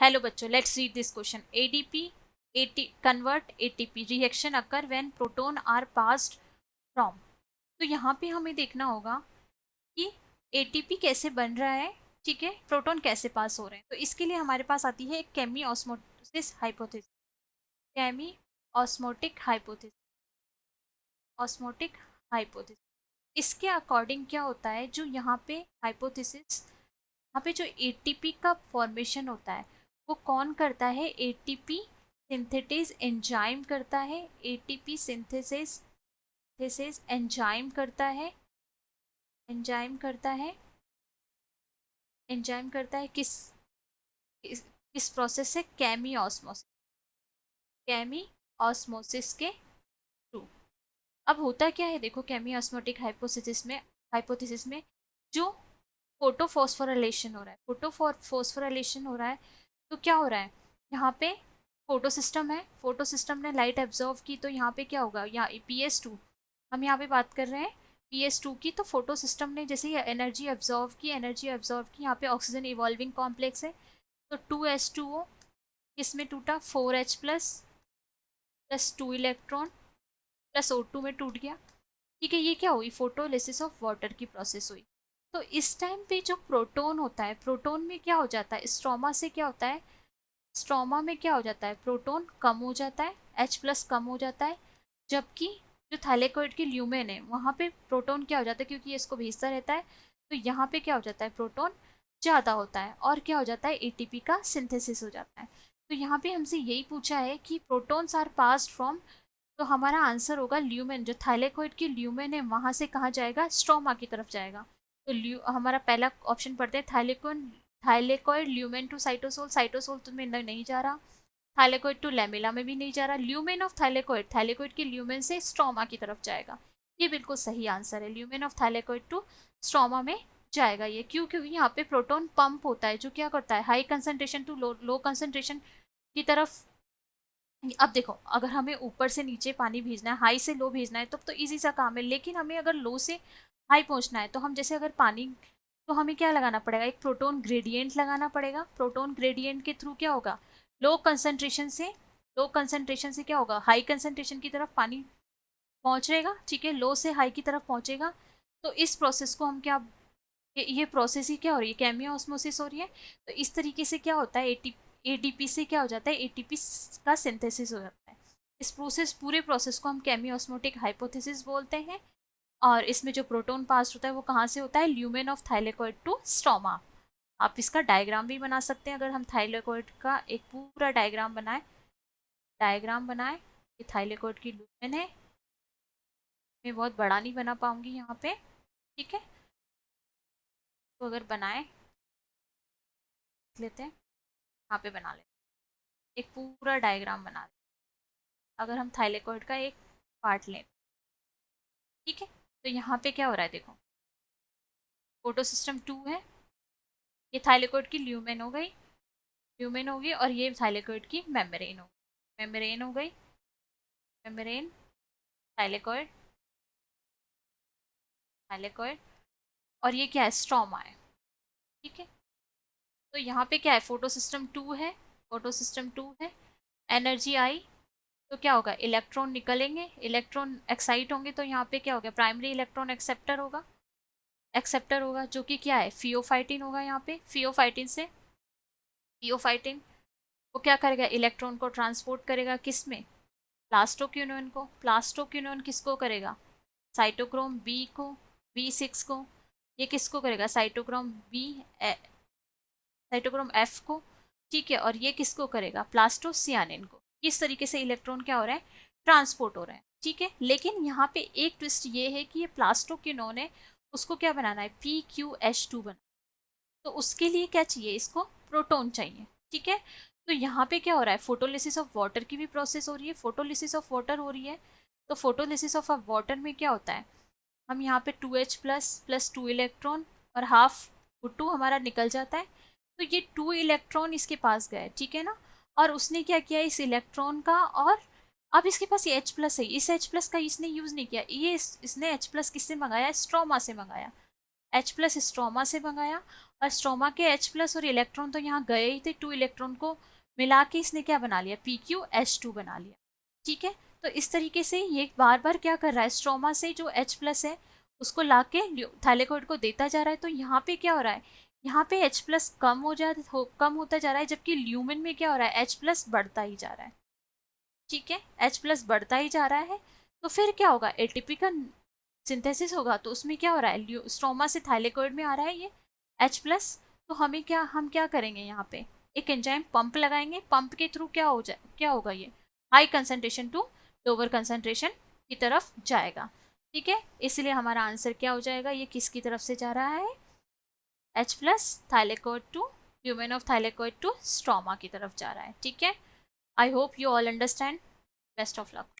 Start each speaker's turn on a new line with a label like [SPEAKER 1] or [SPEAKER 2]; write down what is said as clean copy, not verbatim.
[SPEAKER 1] Hello बच्चों, let's read this question. ADP convert ATP reaction occur when proton are passed from. तो यहाँ पे हमें देखना होगा कि ATP कैसे बन रहा है, ठीक है, प्रोटॉन कैसे पास हो रहे हैं. तो इसके लिए हमारे पास आती है एक chemi osmosis hypothesis. Chemi osmotic hypothesis. Osmotic hypothesis. इसके अकॉर्डिंग क्या होता है, जो यहाँ पे हाइपोथेसिस, यहाँ पे जो एटीपी का फॉर्मेशन होता है वो कौन करता है? एटीपी सिंथेटेज एंजाइम करता है. एटीपी सिंथेसिस एंजाइम करता है. एंजाइम करता है. एंजाइम करता है किस प्रोसेस से? केमी ऑस्मोसिस. केमी ऑस्मोसिस के थ्रू. अब होता क्या है देखो, केमी ऑस्मोटिक हाइपोथेसिस में जो फोटोफॉस्फोराइलेशन हो रहा है, फोटोफॉस्फोराइलेशन हो रहा है, तो क्या हो रहा है, यहाँ पे फोटो सिस्टम है, फोटो सिस्टम ने लाइट एब्जॉर्व की, तो यहाँ पे क्या होगा, यहाँ PS2, हम यहाँ पे बात कर रहे हैं PS2 की. तो फोटो सिस्टम ने जैसे ही एनर्जी एब्जॉर्व की, यहाँ पे ऑक्सीजन इवॉल्विंग कॉम्प्लेक्स है, तो 2H2O किसमें टूटा? 4H plus 2 electron plus O2 में टूट गया. ठीक है, ये क्या हुई? फोटोलिसिस ऑफ वाटर की प्रोसेस हुई. तो इस टाइम पे जो प्रोटोन होता है, प्रोटोन में क्या हो जाता है, स्ट्रोमा से क्या होता है, स्ट्रोमा में क्या हो जाता है, प्रोटोन कम हो जाता है, H+ कम हो जाता है. जबकि जो थैलेकोइड की ल्यूमेन है वहाँ पे प्रोटोन क्या हो जाता है, क्योंकि ये इसको भेजता रहता है, तो यहाँ पे क्या हो जाता है, प्रोटोन ज़्यादा होता है और क्या हो जाता है, एटीपी का सिंथेसिस हो जाता है. तो यहाँ पे हमसे यही पूछा है कि प्रोटोन्स आर पास्ड फ्रॉम, तो हमारा आंसर होगा ल्यूमेन. जो थाइलेकोइड की ल्यूमेन है वहां से कहाँ जाएगा? स्ट्रोमा की तरफ जाएगा. तो हमारा पहला ऑप्शन पढ़ते हैं, thylakoid lumen to cytosol. Cytosol तो में नहीं जा रहा, थाइलेकोइड टू लैमेला में भी नहीं जा रहा. ल्यूमेन ऑफ थाइलेकोइड की ल्यूमेन से स्ट्रोमा की तरफ जाएगा. ये बिल्कुल सही आंसर है, lumen of thylakoid to stroma में जाएगा ये. क्योंकि यहाँ पे प्रोटोन पंप होता है, जो क्या करता है, high concentration to low concentration की तरफ. अब देखो, अगर हमें ऊपर से नीचे पानी भेजना है, हाई से लो भेजना है, तो इजी सा काम है. लेकिन हमें अगर लो से हाई पहुंचना है, तो हम जैसे अगर पानी, तो हमें क्या लगाना पड़ेगा, एक प्रोटोन ग्रेडियंट लगाना पड़ेगा. प्रोटोन ग्रेडियंट के थ्रू क्या होगा, लो कंसंट्रेशन से क्या होगा, हाई कंसंट्रेशन की तरफ पानी पहुंचेगा. ठीक है, लो से हाई की तरफ पहुंचेगा. तो इस प्रोसेस को हम क्या, ये प्रोसेस ही क्या हो रही है, केमियो ऑस्मोसिस हो रही है. तो इस तरीके से क्या होता है, एडीपी से क्या हो जाता है, एटीपी का सिंथेसिस हो जाता है. इस पूरे प्रोसेस को हम केमी ऑस्मोटिक हाइपोथेसिस बोलते हैं. और इसमें जो प्रोटोन पास होता है वो कहाँ से होता है, lumen of thylakoid to stroma. आप इसका डायग्राम भी बना सकते हैं. अगर हम थाइलेकोइड का एक पूरा डायग्राम बनाए, ये थाइलेकोइड की ल्यूमेन है. मैं बहुत बड़ा नहीं बना पाऊंगी यहाँ पे, ठीक है, तो अगर बनाए लेते हैं, यहाँ पे बना लेते हैं, एक पूरा डायग्राम बना लेते हैं. अगर हम थाइलेकोइड का एक पार्ट लें, ठीक है, तो यहाँ पे क्या हो रहा है देखो, फोटो सिस्टम 2 है, ये थाइलेकोइड की ल्यूमेन हो गई, और ये थाइलेकोइड की मेम्ब्रेन हो गई. मेम्ब्रेन, थाइलेकोइड, और ये क्या है, स्ट्रोमा है. ठीक है, तो यहाँ पे क्या है, फोटो सिस्टम 2 है. एनर्जी आई, तो क्या होगा, इलेक्ट्रॉन निकलेंगे, इलेक्ट्रॉन एक्साइट होंगे, तो यहाँ पे क्या होगा, प्राइमरी इलेक्ट्रॉन एक्सेप्टर होगा, जो कि क्या है, फियोफाइटिन होगा. यहाँ पे फियोफाइटिन वो क्या करेगा, इलेक्ट्रॉन को ट्रांसपोर्ट करेगा, किस में, प्लास्टोक्विनोन किसको करेगा, साइटोक्रोम बी को, B6 को. ये किसको करेगा, साइटोक्रोम F को. ठीक है, और ये किसको करेगा, प्लास्टोसियानिन को. इस तरीके से इलेक्ट्रॉन क्या हो रहा है, ट्रांसपोर्ट हो रहा है. ठीक है, लेकिन यहाँ पे एक ट्विस्ट ये है कि ये प्लास्टोक्विनोन है, उसको क्या बनाना है, PQH2 बना. तो उसके लिए क्या चाहिए, इसको प्रोटोन चाहिए. ठीक है, तो यहाँ पे क्या हो रहा है, फोटोलिसिस ऑफ वाटर की भी प्रोसेस हो रही है. फोटोलिसिस ऑफ वाटर हो रही है, तो फोटोलिसिस ऑफ वाटर में क्या होता है, हम यहाँ पे 2H प्लस 2 इलेक्ट्रॉन और हाफ O2 हमारा निकल जाता है. तो ये 2 इलेक्ट्रॉन इसके पास गए, ठीक है ना, और उसने क्या किया, इस इलेक्ट्रॉन का, और अब इसके पास ये H+ है, इस H+ का इसने यूज़ नहीं किया, इसने H+ किससे मंगाया, स्ट्रोमा से मंगाया. H प्लस स्ट्रोमा से मंगाया, और स्ट्रोमा के H प्लस और इलेक्ट्रॉन तो यहाँ गए ही थे, 2 इलेक्ट्रॉन को मिला के इसने क्या बना लिया, PqH2 बना लिया। ठीक है, तो इस तरीके से ये बार बार क्या कर रहा है, स्ट्रोमा से जो H प्लस है उसको ला के थाइलेकोइड को देता जा रहा है। तो यहाँ पे क्या हो रहा है, यहाँ पे H प्लस कम होता जा रहा है, जबकि ल्यूमेन में क्या हो रहा है, H प्लस बढ़ता ही जा रहा है। ठीक है, H प्लस बढ़ता ही जा रहा है, तो फिर क्या होगा, एटीपी का सिंथेसिस होगा, तो उसमें क्या हो रहा है, स्ट्रोमा से थाइलेकोइड में आ रहा है ये H प्लस। तो हम क्या करेंगे, यहाँ पे एक एंजाइम पंप लगाएंगे, पंप के थ्रू क्या होगा, ये high concentration to lower concentration की तरफ जाएगा। ठीक है, इसलिए हमारा आंसर क्या हो जाएगा, ये किसकी तरफ से जा रहा है, H plus thylakoid to lumen of thylakoid to stroma की तरफ जा रहा है। ठीक है, I hope you all understand. Best of luck.